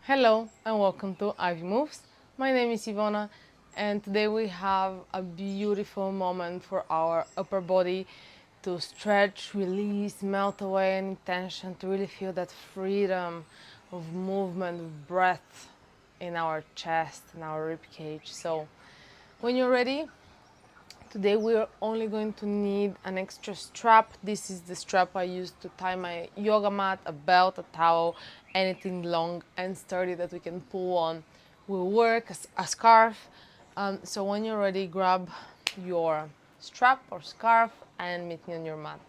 Hello and welcome to Ivy Moves. My name is Ivona and today we have a beautiful moment for our upper body to stretch, release, melt away any tension, to really feel that freedom of movement, of breath in our chest, in our rib cage. So when you're ready, today we're only going to need an extra strap. This is the strap I use to tie my yoga mat, a belt, a towel, anything long and sturdy that we can pull on will work, a scarf. So when you're ready, grab your strap or scarf and meet me on your mat.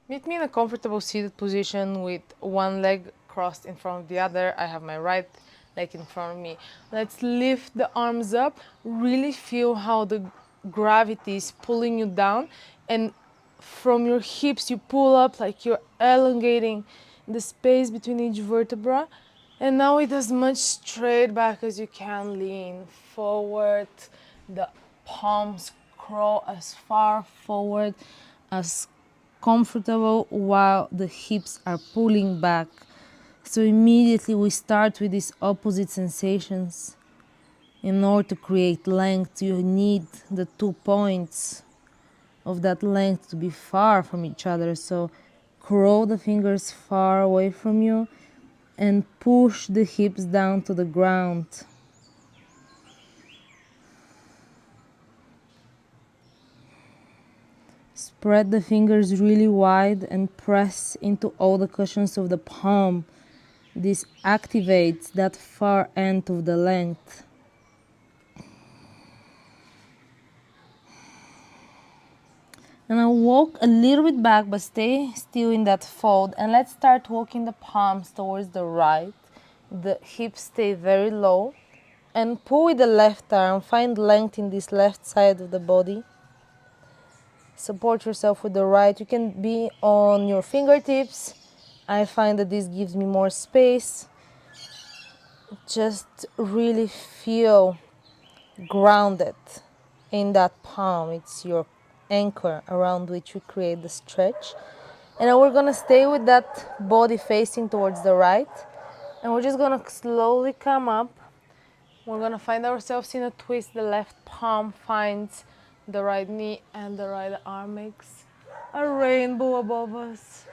Meet me in a comfortable seated position with one leg crossed in front of the other. I have my right leg in front of me. Let's lift the arms up. Really feel how the gravity is pulling you down, and from your hips you pull up like you're elongating the space between each vertebra. And now with as much straight back as you can, lean forward. The palms crawl as far forward as comfortable while the hips are pulling back. So immediately we start with these opposite sensations. In order to create length, you need the 2 points of that length to be far from each other. So curl the fingers far away from you and push the hips down to the ground. Spread the fingers really wide and press into all the cushions of the palm. This activates that far end of the length. And I'll walk a little bit back, but stay still in that fold. And let's start walking the palms towards the right. The hips stay very low. And pull with the left arm. Find length in this left side of the body. Support yourself with the right. You can be on your fingertips. I find that this gives me more space. Just really feel grounded in that palm. It's your anchor around which you create the stretch. And now we're gonna stay with that body facing towards the right. And we're just gonna slowly come up. We're gonna find ourselves in a twist. The left palm finds the right knee and the right arm makes a rainbow above us.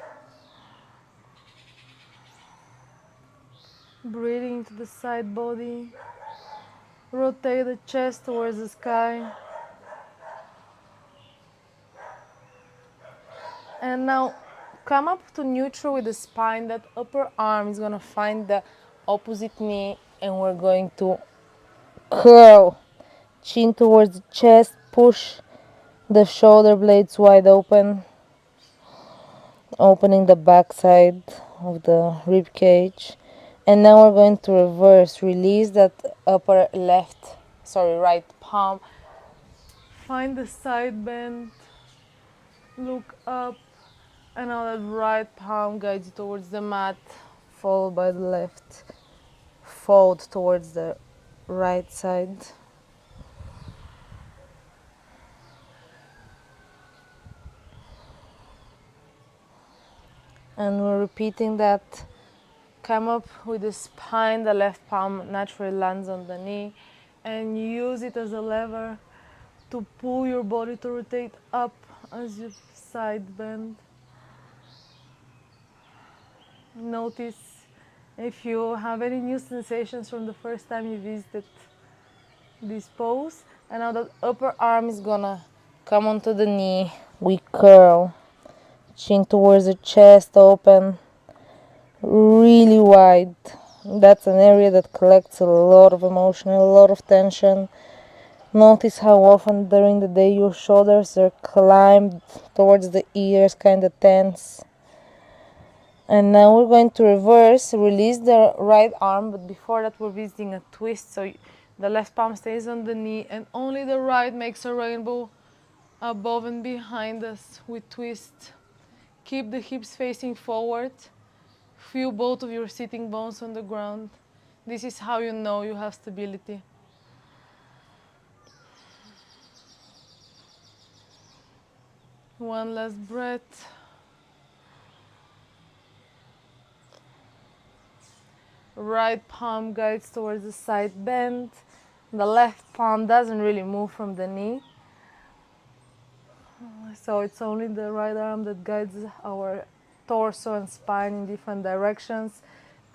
Breathing into the side body. Rotate the chest towards the sky. And now come up to neutral with the spine. That upper arm is gonna find the opposite knee and we're going to curl. Chin towards the chest, push the shoulder blades wide open, opening the back side of the rib cage. And now we're going to reverse, release that right palm. Find the side bend, look up, and now that right palm guides you towards the mat, followed by the left. Fold towards the right side. And we're repeating that. Come up with the spine, the left palm naturally lands on the knee, and use it as a lever to pull your body to rotate up as you side bend. Notice if you have any new sensations from the first time you visited this pose. And now the upper arm is gonna come onto the knee. We curl, chin towards the chest, open, really wide. That's an area that collects a lot of emotion, a lot of tension. Notice how often during the day your shoulders are climbed towards the ears, kind of tense. And now we're going to reverse, release the right arm, but before that we're visiting a twist. So the left palm stays on the knee and only the right makes a rainbow above and behind us. We twist. Keep the hips facing forward. Feel both of your sitting bones on the ground. This is how you know you have stability. One last breath. Right palm guides towards the side bend. The left palm doesn't really move from the knee. So it's only the right arm that guides our torso and spine in different directions.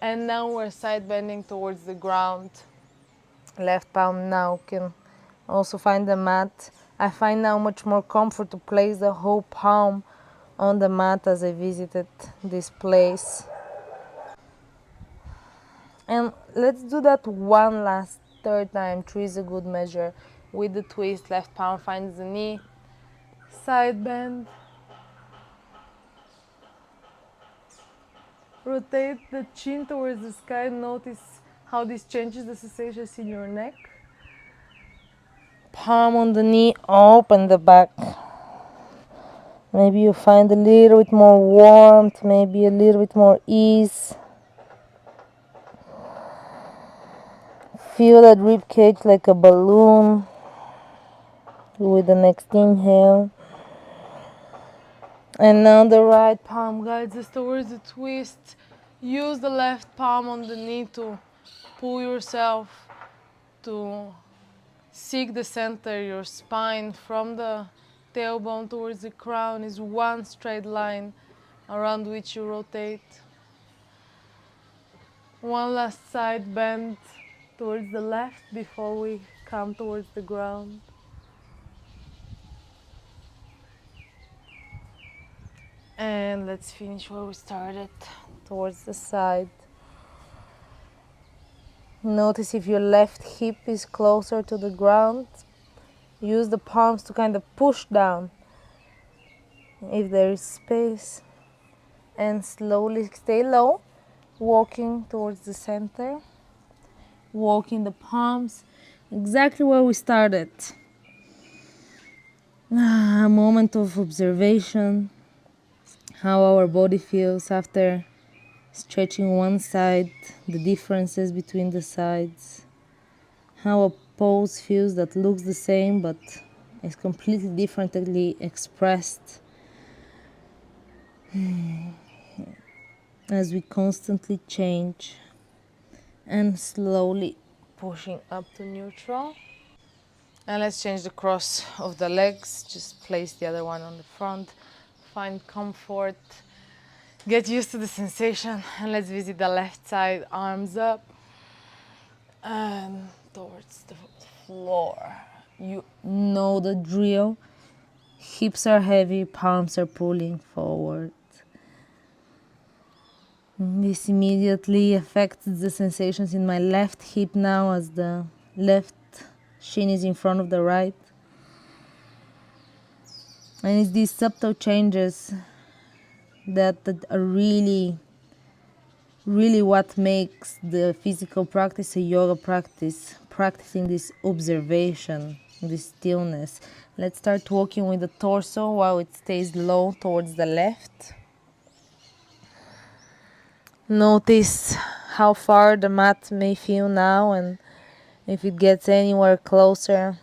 And now we're side bending towards the ground. Left palm now can also find the mat. I find now much more comfort to place the whole palm on the mat as I visited this place. And let's do that one last third time. Three is a good measure. With the twist, left palm finds the knee, side bend. Rotate the chin towards the sky. Notice how this changes the sensations in your neck. Palm on the knee, open the back. Maybe you find a little bit more warmth, maybe a little bit more ease. Feel that rib cage like a balloon with the next inhale. And now the right palm guides us towards the twist. Use the left palm on the knee to pull yourself to seek the center. Your spine from the tailbone towards the crown is one straight line around which you rotate. One last side bend towards the left before we come towards the ground. And let's finish where we started, towards the side. Notice if your left hip is closer to the ground. Use the palms to kind of push down if there is space. And slowly stay low, walking towards the center. Walking the palms exactly where we started. A moment of observation, how our body feels after stretching one side, the differences between the sides, how a pose feels that looks the same but is completely differently expressed as we constantly change and slowly pushing up to neutral. And let's change the cross of the legs, just place the other one on the front, find comfort, get used to the sensation, and let's visit the left side, arms up and towards the floor. You know the drill. Hips are heavy, palms are pulling forward. This immediately affects the sensations in my left hip now as the left shin is in front of the right. And it's these subtle changes that are really what makes the physical practice a yoga practice, practicing this observation, this stillness. Let's start walking with the torso while it stays low towards the left. Notice how far the mat may feel now and if it gets anywhere closer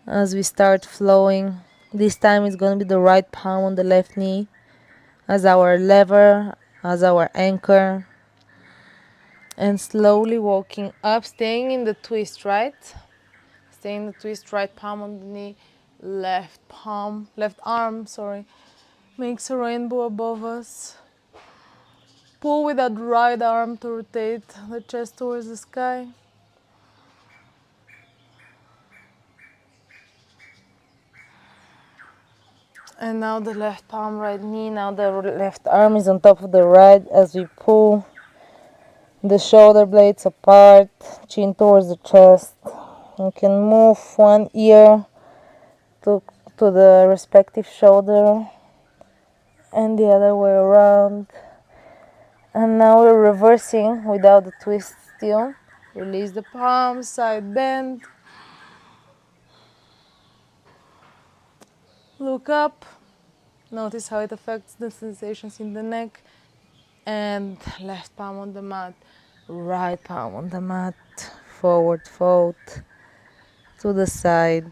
as we start flowing. This time it's going to be the right palm on the left knee as our lever, as our anchor. And slowly walking up, staying in the twist, right? Staying in the twist, right palm on the knee, left arm, makes a rainbow above us. Pull with that right arm to rotate the chest towards the sky. And now the left palm, right knee. Now the left arm is on top of the right as we pull the shoulder blades apart, chin towards the chest. You can move one ear to the respective shoulder and the other way around. And now we're reversing without the twist still. Release the palms, side bend. Look up. Notice how it affects the sensations in the neck. And left palm on the mat, right palm on the mat. Forward fold to the side.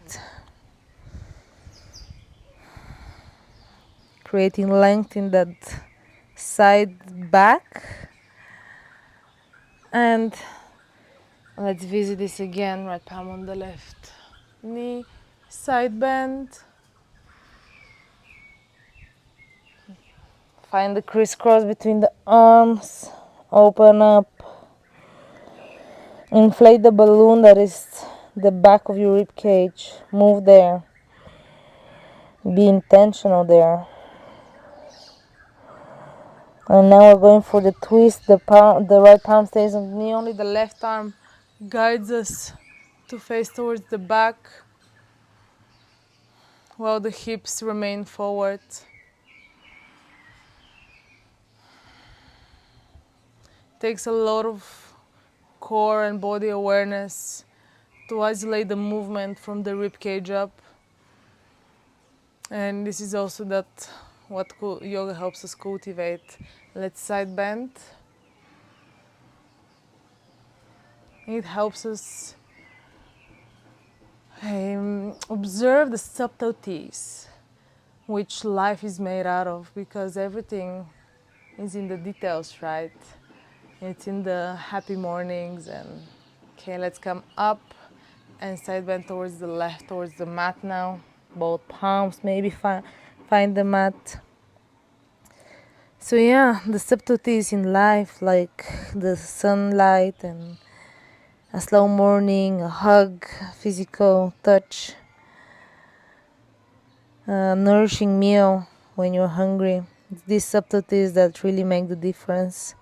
Creating length in that side back. And let's visit this again. Right palm on the left knee, side bend. Find the crisscross between the arms. Open up. Inflate the balloon that is the back of your rib cage. Move there. Be intentional there. And now we're going for the twist. The right palm stays on the knee. Only the left arm guides us to face towards the back, while the hips remain forward. Takes a lot of core and body awareness to isolate the movement from the rib cage up. And this is also what yoga helps us cultivate. Let's side bend. It helps us observe the subtleties which life is made out of, because everything is in the details, right? It's in the happy mornings. And okay, let's come up and side bend towards the left, towards the mat now. Both palms, maybe find the mat. So yeah, the subtleties in life, like the sunlight and a slow morning, a hug, physical touch, a nourishing meal when you're hungry. It's these subtleties that really make the difference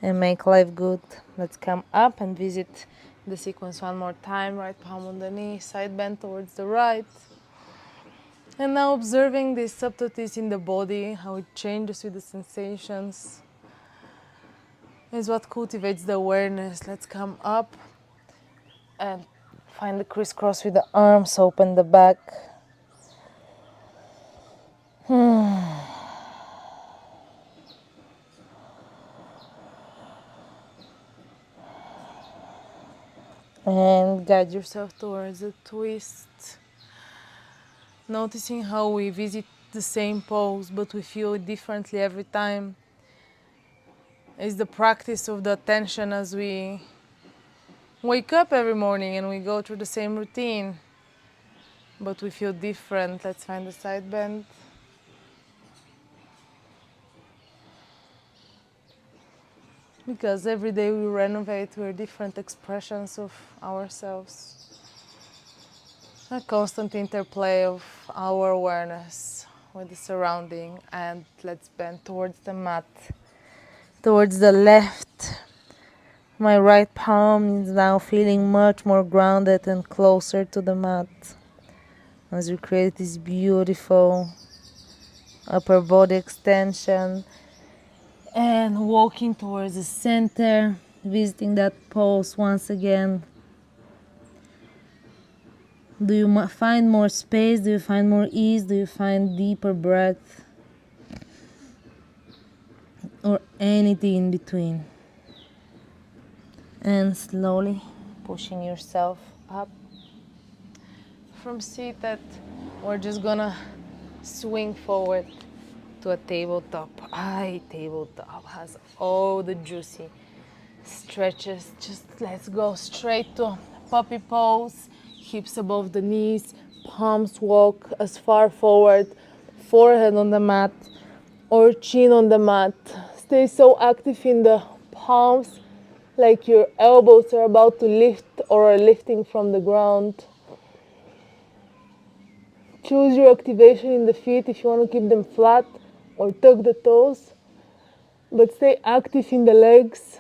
and make life good. Let's come up and visit the sequence one more time. Right palm on the knee, side bend towards the right. And now observing these subtleties in the body, how it changes with the sensations, is what cultivates the awareness. Let's come up and find the crisscross with the arms, open the back. And guide yourself towards a twist. Noticing how we visit the same pose, but we feel it differently every time, is the practice of the attention as we wake up every morning and we go through the same routine, but we feel different. Let's find the side bend. Because every day we renovate, we're different expressions of ourselves. A constant interplay of our awareness with the surrounding. And let's bend towards the mat, towards the left. My right palm is now feeling much more grounded and closer to the mat as we create this beautiful upper body extension and walking towards the center, visiting that pose once again. Do you find more space? Do you find more ease? Do you find deeper breath? Or anything in between? And slowly pushing yourself up from seated, we're just gonna swing forward to a tabletop. Tabletop has all the juicy stretches. Just let's go straight to puppy pose. Hips above the knees, palms walk as far forward, forehead on the mat or chin on the mat. Stay so active in the palms, like your elbows are about to lift or are lifting from the ground. Choose your activation in the feet if you want to keep them flat or tuck the toes, but stay active in the legs.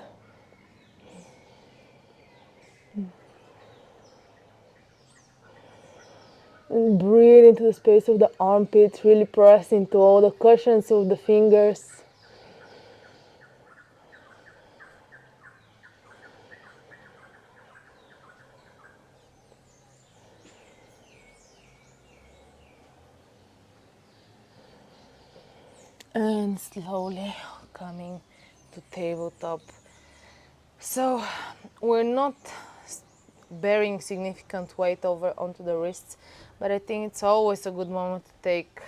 And breathe into the space of the armpits, really press into all the cushions of the fingers. And slowly coming to tabletop. So we're not bearing significant weight over onto the wrists, but I think it's always a good moment to take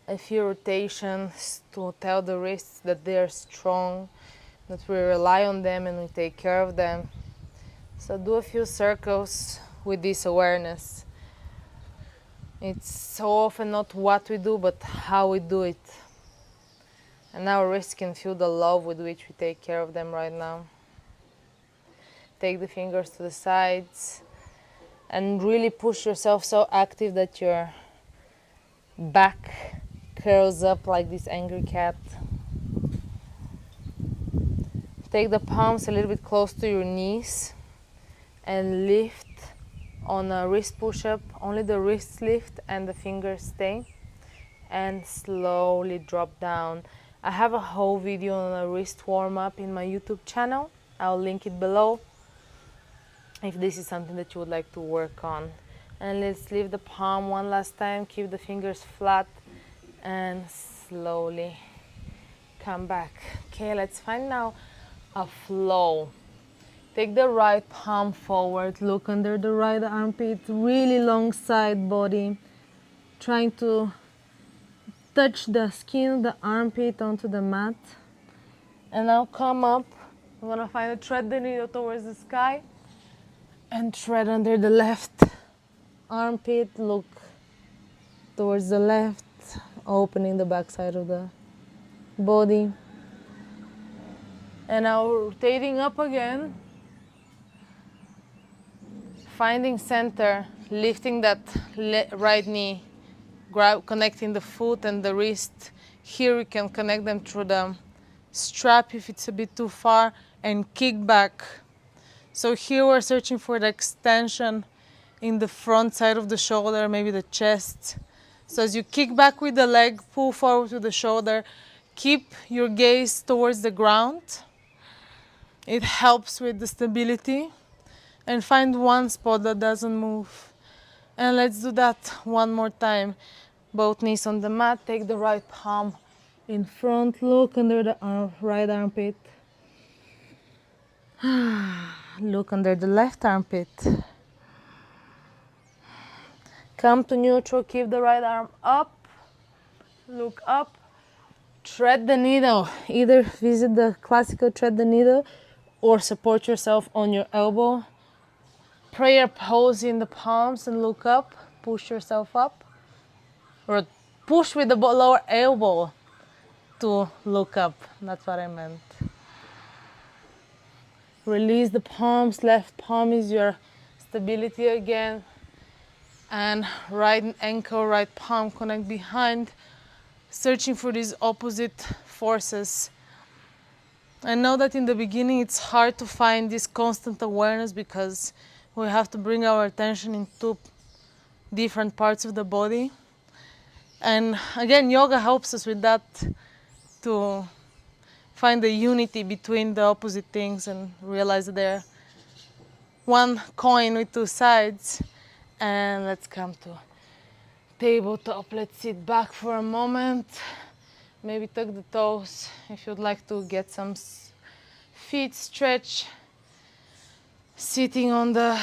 a few rotations to tell the wrists that they are strong, that we rely on them and we take care of them. So do a few circles with this awareness. It's so often not what we do, but how we do it. And our wrists can feel the love with which we take care of them right now. Take the fingers to the sides and really push yourself so active that your back curls up like this angry cat. Take the palms a little bit close to your knees and lift on a wrist push-up. Only the wrists lift and the fingers stay. And slowly drop down. I have a whole video on a wrist warm-up in my YouTube channel. I'll link it below if this is something that you would like to work on. And let's leave the palm one last time. Keep the fingers flat and slowly come back. Okay, let's find now a flow. Take the right palm forward, look under the right armpit, really long side body, trying to touch the skin of the armpit onto the mat. And now come up. I'm gonna find a thread the needle towards the sky and thread under the left armpit, look towards the left, opening the back side of the body. And now rotating up again, finding center, lifting that right knee, connecting the foot and the wrist. Here we can connect them through the strap if it's a bit too far, and kick back. So here we're searching for the extension in the front side of the shoulder, maybe the chest. So as you kick back with the leg, pull forward to the shoulder, keep your gaze towards the ground. It helps with the stability. And find one spot that doesn't move. And let's do that one more time. Both knees on the mat, take the right palm in front, look under the right armpit. Look under the left armpit. Come to neutral, keep the right arm up, look up, thread the needle. Either visit the classical thread the needle or support yourself on your elbow. Prayer pose in the palms and look up, push yourself up. Or push with the lower elbow to look up, that's what I meant. Release the palms, left palm is your stability again. And right ankle, right palm connect behind, searching for these opposite forces. I know that in the beginning it's hard to find this constant awareness because we have to bring our attention into different parts of the body. And again, yoga helps us with that, to find the unity between the opposite things and realize that they're one coin with two sides. And let's come to tabletop. Let's sit back for a moment. Maybe tuck the toes if you'd like to get some feet stretch. Sitting on the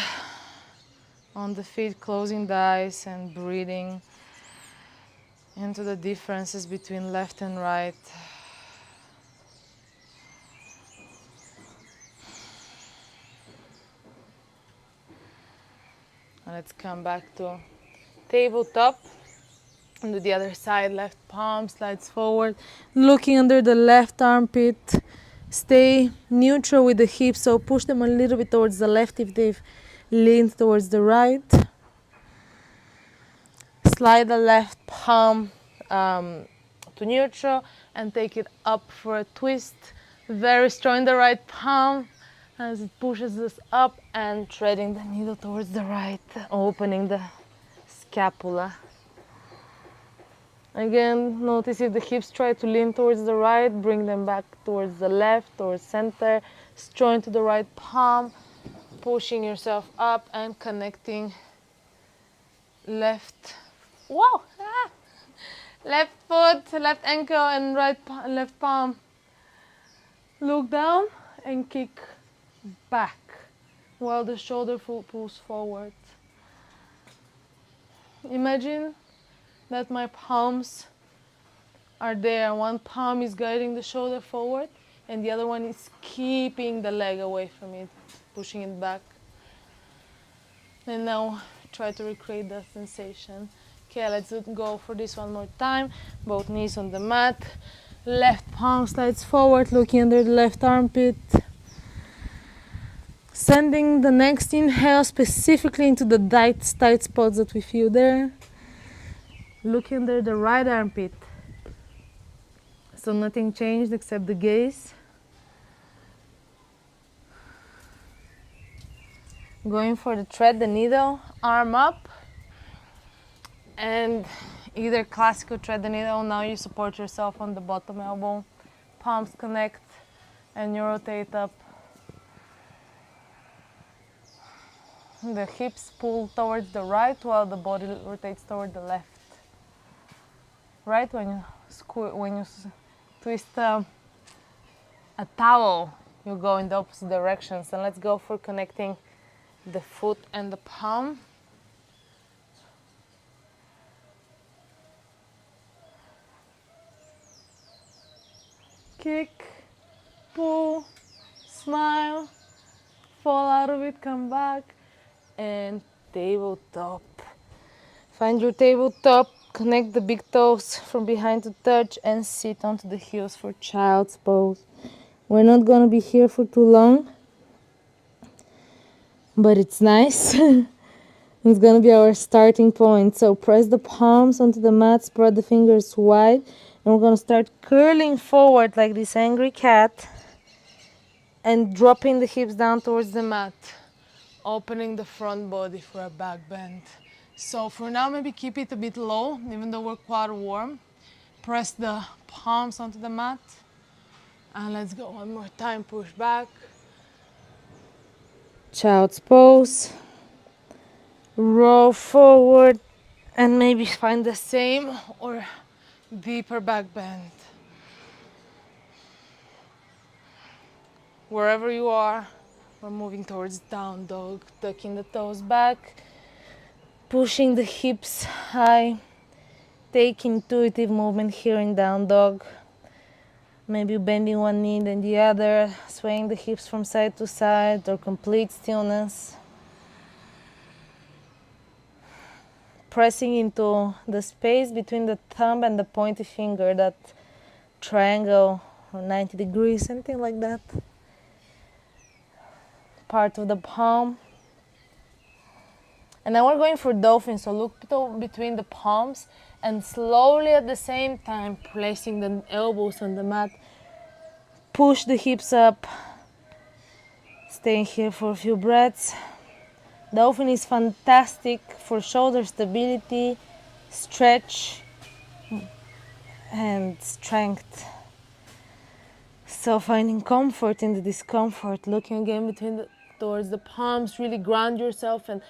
feet, closing the eyes and breathing into the differences between left and right. And let's come back to tabletop. And do the other side, left palm slides forward, looking under the left armpit. Stay neutral with the hips, so push them a little bit towards the left if they've leaned towards the right. Slide the left palm to neutral and take it up for a twist. Very strong in the right palm as it pushes us up, and threading the needle towards the right, opening the scapula. Again, notice if the hips try to lean towards the right, bring them back towards the left, towards center. Straw into the right palm, pushing yourself up and connecting left, whoa, left foot, left ankle and left palm. Look down and kick back while the shoulder pulls forward. Imagine that my palms are there. One palm is guiding the shoulder forward and the other one is keeping the leg away from it, pushing it back. And now try to recreate that sensation. Okay, let's go for this one more time. Both knees on the mat. Left palm slides forward, looking under the left armpit. Sending the next inhale specifically into the tight spots that we feel there. Looking under the right armpit. So nothing changed except the gaze. Going for the thread the needle, arm up. And either classical thread the needle, now you support yourself on the bottom elbow. Palms connect and you rotate up. The hips pull towards the right while the body rotates toward the left. Right when you twist a towel, you go in the opposite directions. And let's go for connecting the foot and the palm. Kick, pull, smile, fall out of it, come back, and tabletop. Find your tabletop, connect the big toes from behind to touch, and sit onto the heels for child's pose. We're not gonna be here for too long, but it's nice. It's gonna be our starting point. So press the palms onto the mat, spread the fingers wide, and we're gonna start curling forward like this angry cat and dropping the hips down towards the mat, opening the front body for a back bend. So for now, maybe keep it a bit low, even though we're quite warm. Press the palms onto the mat, and let's go one more time. Push back, child's pose, roll forward, and maybe find the same or deeper back bend. Wherever you are, we're moving towards down dog, tucking the toes back, pushing the hips high. Take intuitive movement here in down dog. Maybe bending one knee then the other, swaying the hips from side to side, or complete stillness. Pressing into the space between the thumb and the pointy finger, that triangle or 90 degrees, something like that. Part of the palm. And now we're going for dolphin, so look between the palms and slowly at the same time placing the elbows on the mat. Push the hips up. Staying here for a few breaths. Dolphin is fantastic for shoulder stability, stretch, and strength. So finding comfort in the discomfort, looking again towards the palms, really ground yourself and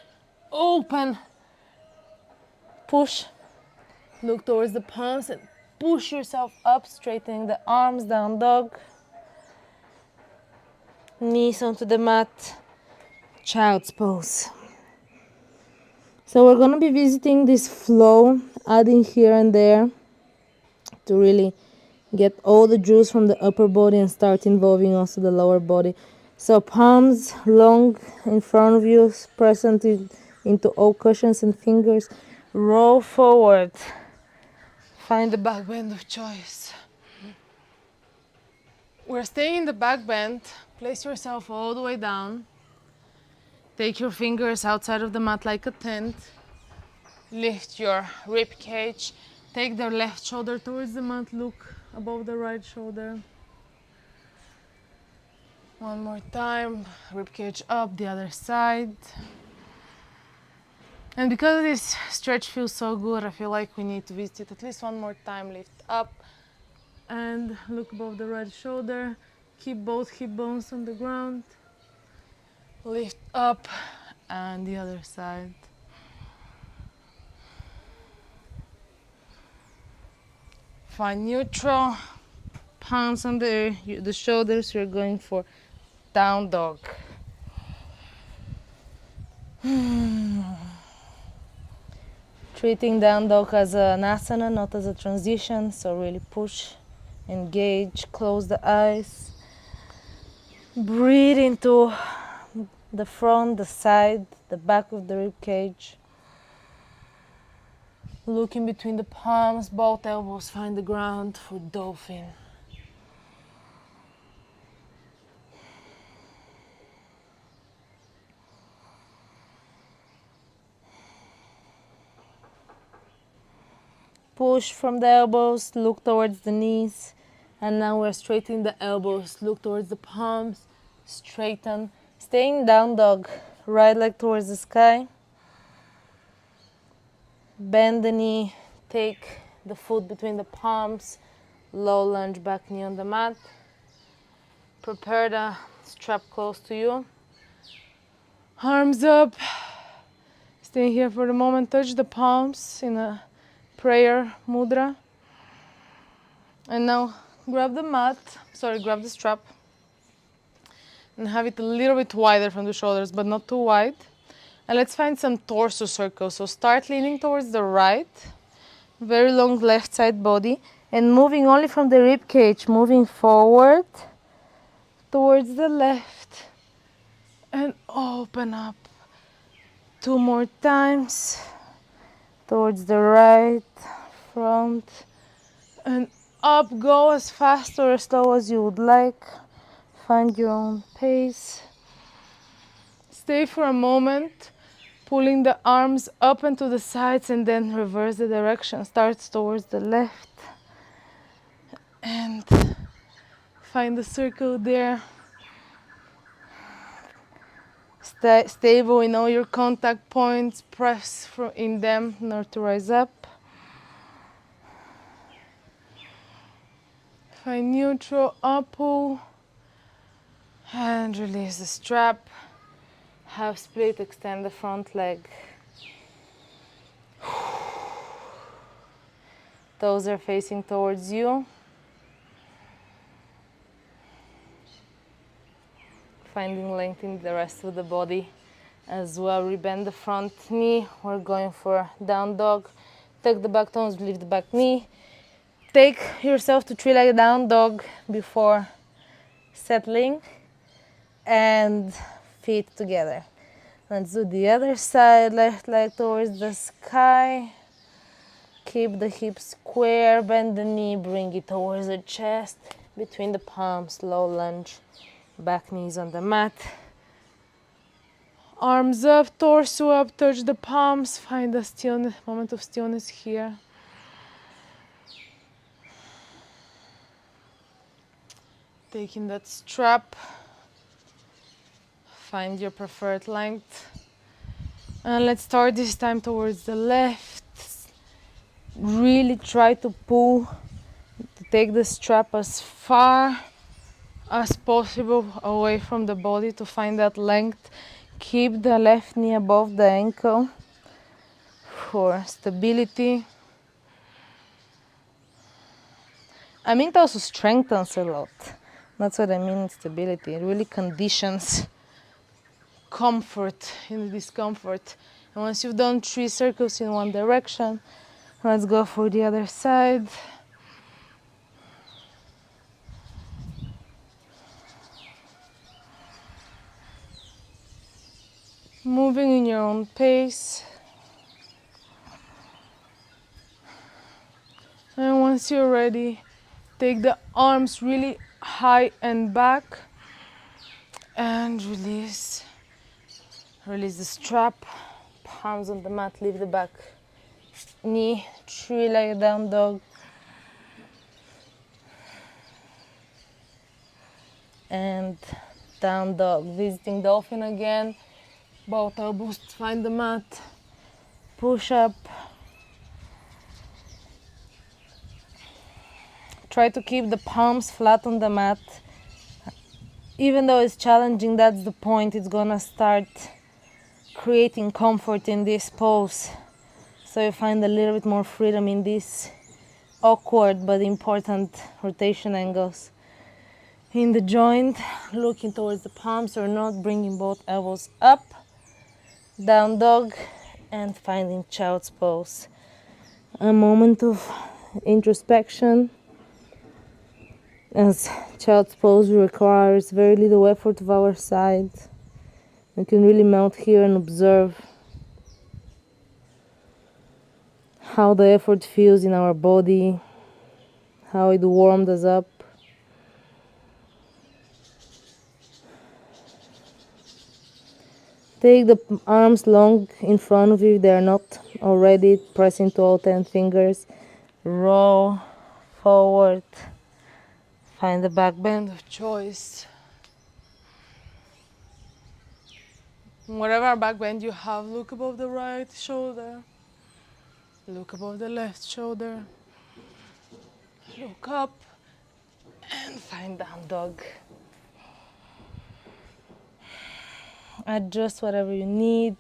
open. Push, look towards the palms and push yourself up, straightening the arms, down dog. Knees onto the mat, child's pose. So we're gonna be visiting this flow, adding here and there to really get all the juice from the upper body and start involving also the lower body. So palms long in front of you, press into all cushions and fingers. Roll forward. Find the back bend of choice. We're staying in the back bend. Place yourself all the way down. Take your fingers outside of the mat like a tent. Lift your rib cage. Take the left shoulder towards the mat. Look above the right shoulder. One more time. Rib cage up, the other side. And because this stretch feels so good, I feel like we need to visit it at least one more time. Lift up and look above the right shoulder. Keep both hip bones on the ground. Lift up and the other side. Find neutral. Palms on the shoulders. We're going for down dog. Treating down dog as an asana, not as a transition. So really push, engage, close the eyes. Breathe into the front, the side, the back of the rib cage. Looking between the palms, both elbows find the ground for dolphin. Push from the elbows, look towards the knees. And now we're straightening the elbows, look towards the palms, straighten. Staying down dog, right leg towards the sky. Bend the knee, take the foot between the palms, low lunge, back knee on the mat. Prepare the strap close to you. Arms up. Stay here for the moment, touch the palms in a prayer mudra. And now grab the grab the strap. And have it a little bit wider from the shoulders, but not too wide. And let's find some torso circles. So start leaning towards the right, very long left side body, and moving only from the rib cage, moving forward towards the left, and open up. 2 more times, towards the right, front, and up. Go as fast or as slow as you would like. Find your own pace. Stay for a moment, pulling the arms up and to the sides, and then reverse the direction. Starts towards the left. And find the circle there. Stay stable in all your contact points. Press in them in order to rise up. Find neutral, up, pull. And release the strap. Half split, extend the front leg. Toes are facing towards you. Finding length in the rest of the body as well. Rebend the front knee. We're going for down dog. Take the back toes, lift the back knee. Take yourself to three-legged down dog before settling. And feet together. Let's do the other side. Left leg towards the sky. Keep the hips square. Bend the knee. Bring it towards the chest. Between the palms. Low lunge. Back knees on the mat. Arms up. Torso up. Touch the palms. Find a stillness, moment of stillness here. Taking that strap. Find your preferred length. And let's start this time towards the left. Really try to pull, to take the strap as far as possible away from the body to find that length. Keep the left knee above the ankle for stability. I mean, it also strengthens a lot. That's what I mean, stability. It really conditions comfort in the discomfort. And once you've done 3 circles in one direction, let's go for the other side. Moving in your own pace. And once you're ready, take the arms really high and back and release. Release the strap, palms on the mat, lift the back knee, three-legged down dog. And down dog, visiting dolphin again. Both elbows find the mat, push up. Try to keep the palms flat on the mat. Even though it's challenging, that's the point. It's gonna start creating comfort in this pose, so you find a little bit more freedom in these awkward but important rotation angles. In the joint, looking towards the palms or not, bringing both elbows up, down dog, and finding child's pose. A moment of introspection. As child's pose requires very little effort of our side. We can really melt here and observe how the effort feels in our body, how it warmed us up. Take the arms long in front of you if they are not already. Press into all 10 fingers. Roll forward. Find the back bend of choice. Whatever back bend you have, look above the right shoulder. Look above the left shoulder. Look up and find down dog. Adjust whatever you need.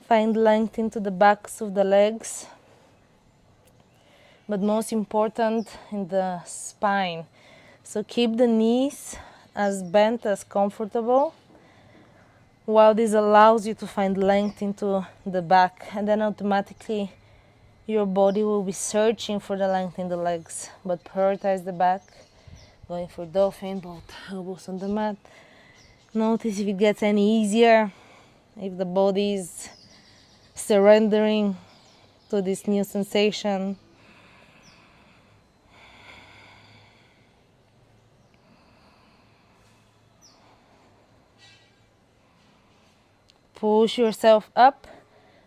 Find length into the backs of the legs. But most important, in the spine. So keep the knees as bent as comfortable, while this allows you to find length into the back, and then automatically your body will be searching for the length in the legs. But prioritize the back, going for dolphin, both elbows on the mat. Notice if it gets any easier, if the body is surrendering to this new sensation. Push yourself up,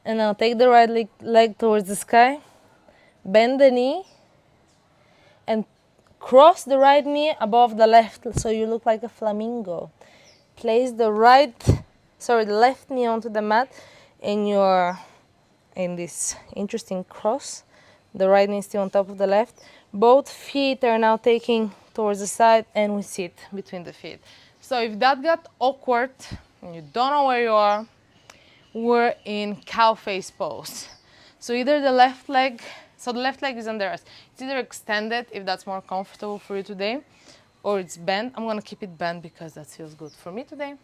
and now take the right leg towards the sky. Bend the knee and cross the right knee above the left so you look like a flamingo. Place the left knee onto the mat in this interesting cross. The right knee is still on top of the left. Both feet are now taking towards the side, and we sit between the feet. So if that got awkward and you don't know where you are, we're in cow face pose. So either the left leg is under us. It's either extended if that's more comfortable for you today, or it's bent. I'm gonna keep it bent because that feels good for me today.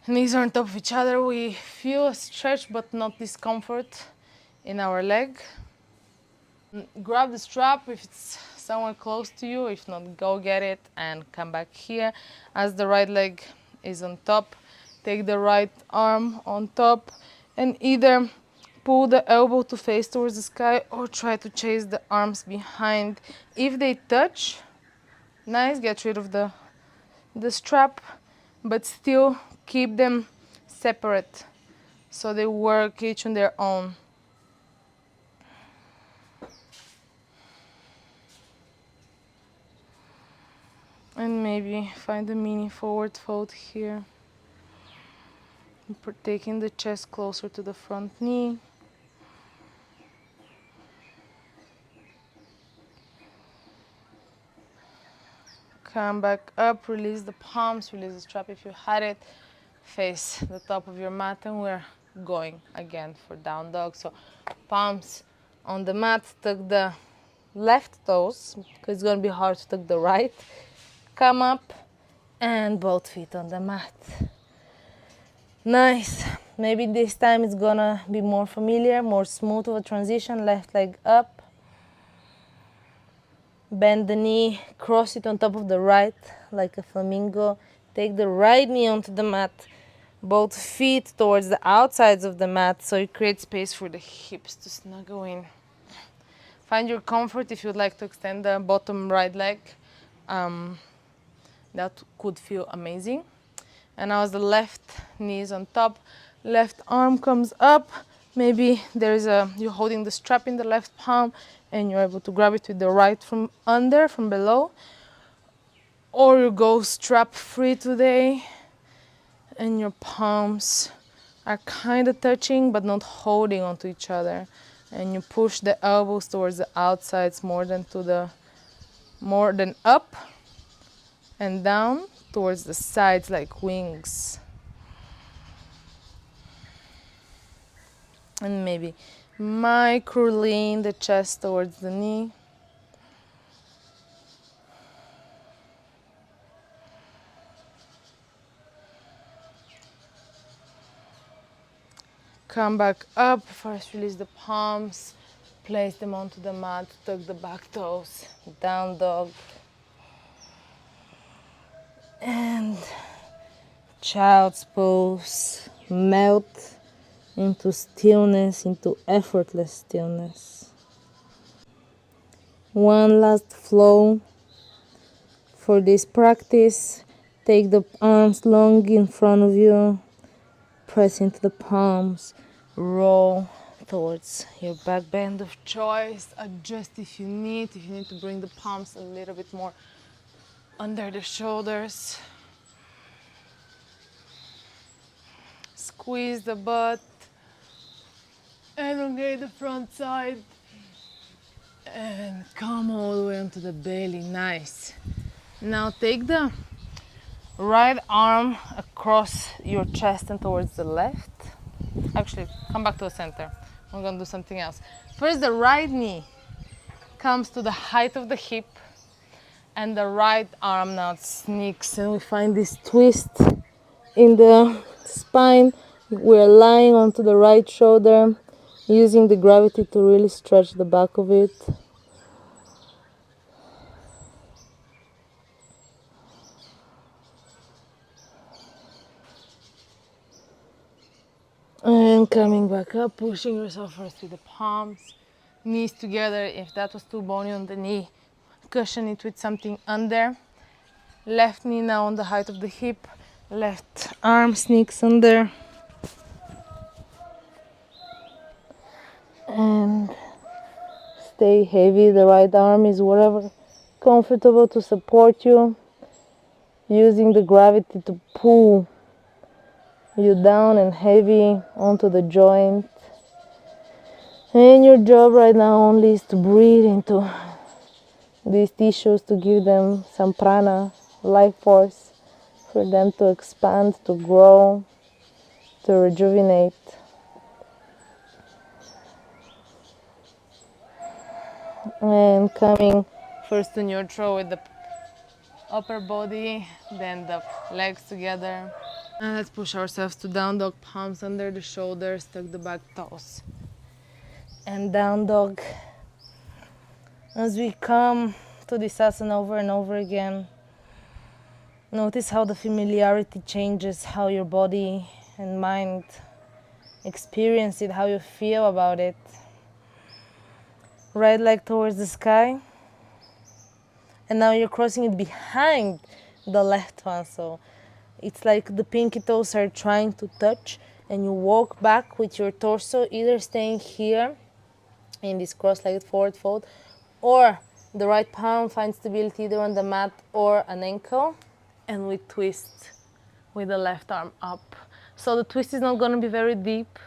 Knees are on top of each other. We feel a stretch but not discomfort in our leg. Grab the strap if it's somewhere close to you. If not, go get it and come back here. As the right leg is on top, take the right arm on top and either pull the elbow to face towards the sky or try to chase the arms behind. If they touch, nice, get rid of the strap, but still keep them separate so they work each on their own. And maybe find a mini forward fold here. Taking the chest closer to the front knee. Come back up, release the palms, release the strap if you had it. Face the top of your mat, and we're going again for down dog. So palms on the mat, tuck the left toes because it's going to be hard to tuck the right. Come up and both feet on the mat. Nice. Maybe this time it's gonna be more familiar, more smooth of a transition. Left leg up. Bend the knee, cross it on top of the right like a flamingo. Take the right knee onto the mat. Both feet towards the outsides of the mat so you create space for the hips to snuggle in. Find your comfort if you'd like to extend the bottom right leg. That could feel amazing. And now as the left knee is on top, left arm comes up. Maybe you're holding the strap in the left palm and you're able to grab it with the right from below. Or you go strap free today and your palms are kind of touching but not holding onto each other. And you push the elbows towards the outsides more than up and down towards the sides like wings. And maybe micro lean the chest towards the knee. Come back up, first release the palms, place them onto the mat, tuck the back toes, down dog. child's pose, melt into stillness, into effortless stillness. One last flow for this practice. Take the arms long in front of you, press into the palms, roll towards your back bend of Choice, adjust if you need to bring the palms a little bit more under the shoulders. Squeeze the butt, elongate the front side, and come all the way onto the belly. Nice. Now take the right arm across your chest and towards the left. Actually, come back to the center. We're gonna do something else. First, the right knee comes to the height of the hip, and the right arm now sneaks, and we find this twist in the spine. We're lying onto the right shoulder, using the gravity to really stretch the back of it. And coming back up, pushing yourself first with the palms, knees together. If that was too bony on the knee, cushion it with something under. Left knee now on the height of the hip, left arm sneaks under. And stay heavy. The right arm is wherever comfortable to support you, using the gravity to pull you down and heavy onto the joint. And your job right now only is to breathe into these tissues, to give them some prana, life force, for them to expand, to grow, to rejuvenate. And coming first to neutral with the upper body, then the legs together. And let's push ourselves to down dog, palms under the shoulders, tuck the back toes. And down dog. As we come to this asana over and over again, notice how the familiarity changes how your body and mind experience it, how you feel about it. Right leg towards the sky. And now you're crossing it behind the left one. So it's like the pinky toes are trying to touch, and you walk back with your torso, either staying here in this cross-legged forward fold, or the right palm finds stability either on the mat or an ankle, and we twist with the left arm up. So the twist is not going to be very deep,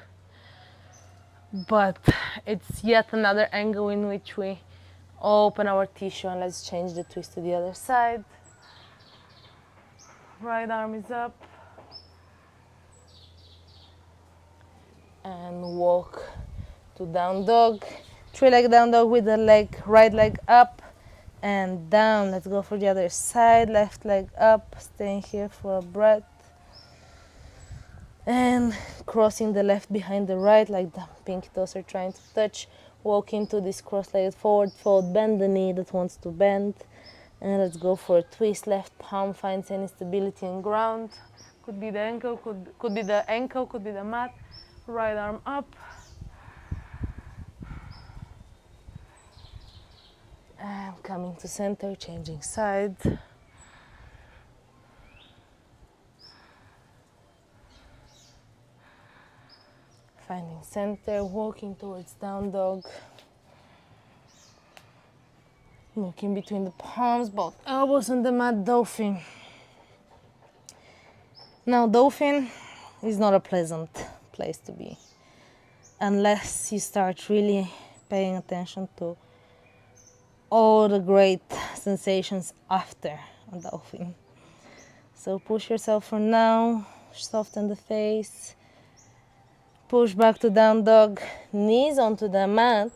but it's yet another angle in which we open our tissue. And let's change the twist to the other side. Right arm is up, and walk to down dog. Three-leg down dog with the right leg up and down. Let's go for the other side. Left leg up, staying here for a breath. And crossing the left behind the right, like the pinky toes are trying to touch. Walk into this cross-legged forward fold, bend the knee that wants to bend. And let's go for a twist. Left palm finds any stability in ground. Could be the ankle, could be the ankle, could be the mat. Right arm up. And coming to center, changing side. Finding center, walking towards down dog. Looking between the palms, both elbows on the mat, dolphin. Now, dolphin is not a pleasant place to be unless you start really paying attention to all the great sensations after a dolphin. So push yourself for now, soften the face, push back to down dog, knees onto the mat,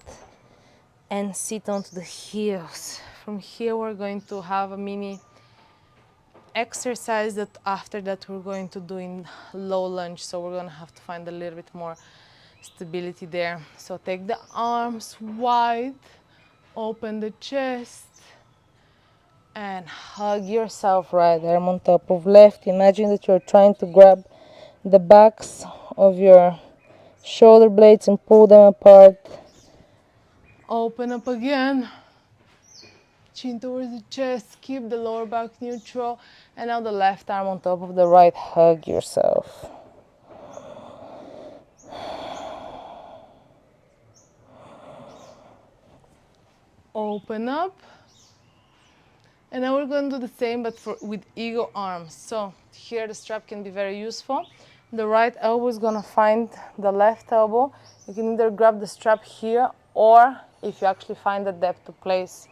and sit onto the heels. From here we're going to have a mini exercise that after that we're going to do in low lunge, so we're going to have to find a little bit more stability there. So take the arms wide, open the chest, And hug yourself, right arm on top of left. Imagine that you're trying to grab the backs of your shoulder blades and pull them apart. Open up again. Chin towards the chest, keep the lower back neutral. And now the left arm on top of the right. Hug yourself. Open up. And now we're going to do the same but with ego arms. So here the strap can be very useful. The right elbow is going to find the left elbow. You can either grab the strap here, or if you actually find the depth to place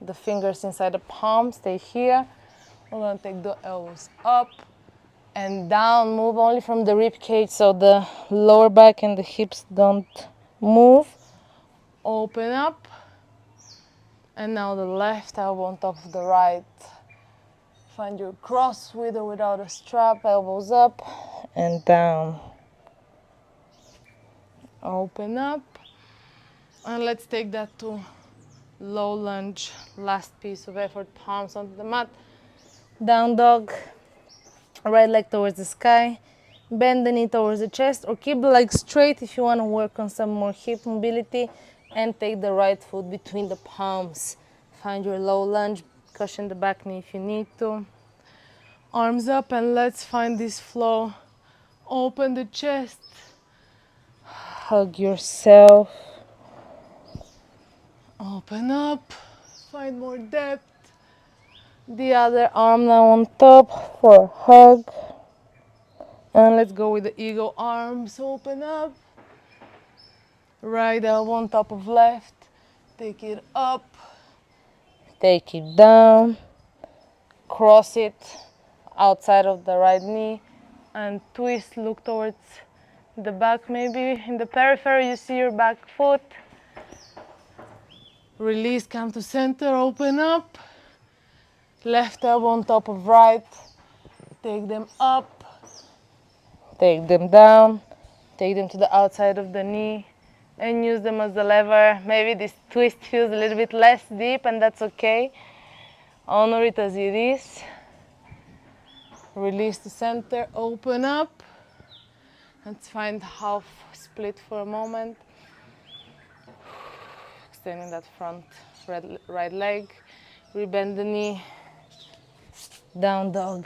the fingers inside the palm, stay here. We're going to take the elbows up and down. Move only from the rib cage so the lower back and the hips don't move. Open up. And now the left elbow on top of the right. Find your cross with or without a strap. Elbows up and down. Open up. And let's take that to low lunge. Last piece of effort. Palms onto the mat. Down dog. Right leg towards the sky. Bend the knee towards the chest, or keep the leg straight if you want to work on some more hip mobility. And take the right foot between the palms. Find your low lunge. Cushion the back knee if you need to. Arms up, and let's find this flow. Open the chest. Hug yourself. Open up. Find more depth. The other arm now on top for a hug. And let's go with the ego arms. Open up. Right elbow on top of left. Take it up. Take it down. Cross it outside of the right knee. And twist. Look towards the back. Maybe in the periphery you see your back foot. Release. Come to center. Open up. Left elbow on top of right. Take them up. Take them down. Take them to the outside of the knee and use them as a lever. Maybe this twist feels a little bit less deep, and that's okay. Honor it as it is. Release to center, open up. Let's find half split for a moment. Extending that front right leg. Rebend the knee. Down dog.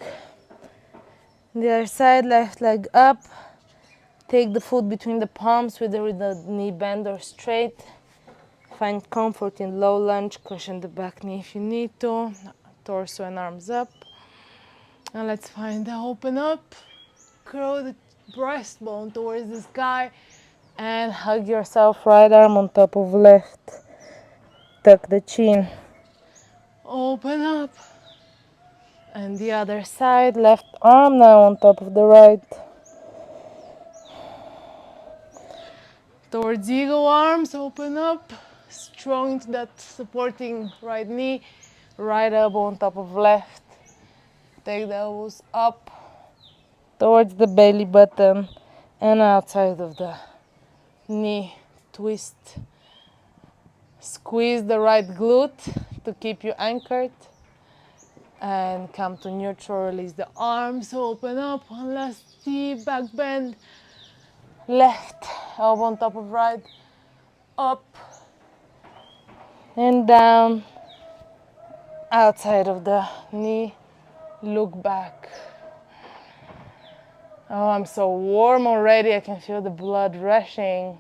The other side, left leg up. Take the foot between the palms with the knee bent or straight. Find comfort in low lunge. Cushion the back knee if you need to. Torso and arms up. And let's find the open up. Curl the breastbone towards the sky. And hug yourself. Right arm on top of left. Tuck the chin. Open up. And the other side, left arm now on top of the right. Towards ego arms, open up. Strong into that supporting right knee. Right elbow on top of left. Take the elbows up. Towards the belly button and outside of the Knee twist. Squeeze the right glute to keep you anchored. And come to neutral, release the arms, open up, one last deep back bend. Left elbow on top of right, up and down. outside of the knee, look back. Oh, I'm so warm already, I can feel the blood rushing.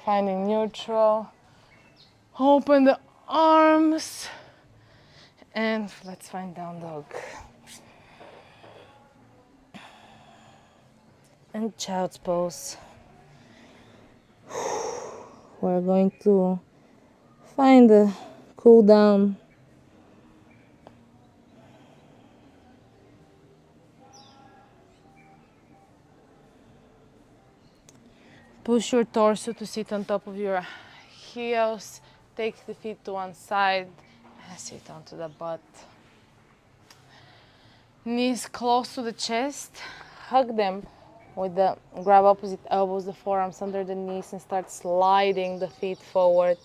Finding neutral, open the arms, and let's find down dog. And child's pose. We're going to find a cool down. Push your torso to sit on top of your heels. Take the feet to one side and sit onto the butt. Knees close to the chest. Hug them with the grab opposite elbows, the forearms under the knees, and start sliding the feet forward.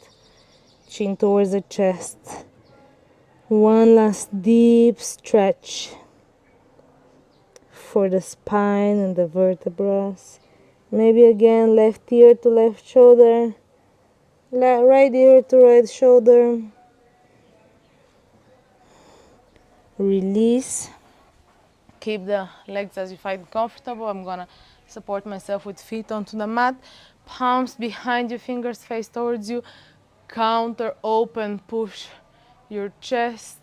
Chin towards the chest. One last deep stretch for the spine and the vertebrae. Maybe again left ear to left shoulder, right ear to right shoulder. Release. Keep the legs as you find comfortable. I'm gonna support myself with feet onto the mat. Palms behind you, fingers face towards you. Counter open, push your chest.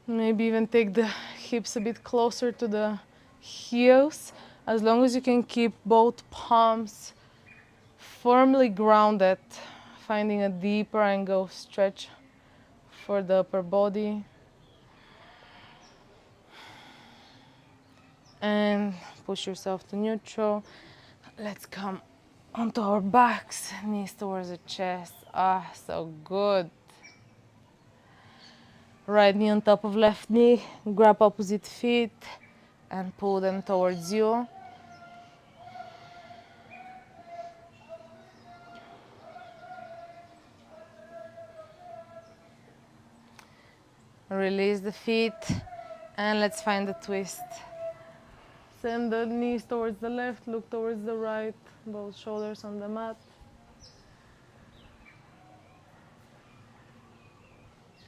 Maybe even take the hips a bit closer to the heels. As long as you can keep both palms firmly grounded, finding a deeper angle of stretch for the upper body. And push yourself to neutral. Let's come onto our backs, knees towards the chest. Ah, so good. Right knee on top of left knee, grab opposite feet and pull them towards you. Release the feet and let's find the twist. Send the knees towards the left, look towards the right, both shoulders on the mat.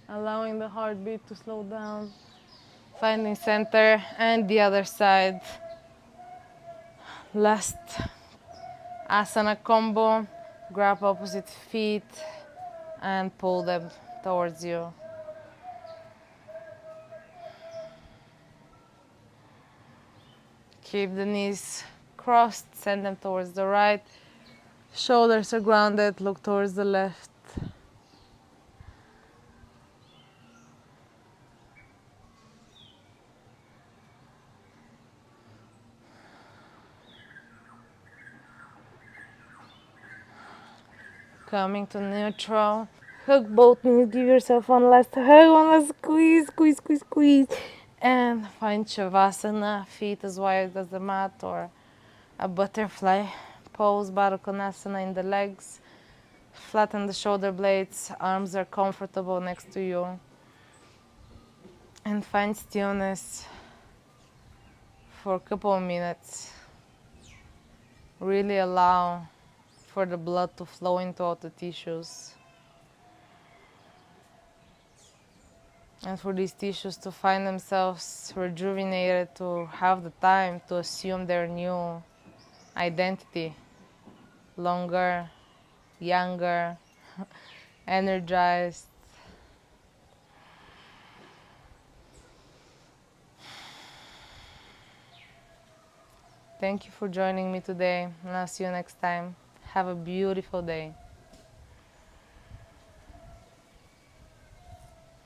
Allowing the heartbeat to slow down. Finding center and the other side. Last asana combo. Grab opposite feet and pull them towards you. Keep the knees crossed, send them towards the right. Shoulders are grounded, look towards the left. Coming to neutral. Hug both knees, give yourself one last hug, one last squeeze, squeeze, squeeze, squeeze. And find Shavasana, feet as wide as the mat, or a butterfly pose, Baddha Konasana in the legs. Flatten the shoulder blades, arms are comfortable next to you. And find stillness for a couple of minutes. Really allow for the blood to flow into all the tissues. And for these tissues to find themselves rejuvenated, to have the time to assume their new identity. Longer, younger, energized. Thank you for joining me today, and I'll see you next time. Have a beautiful day.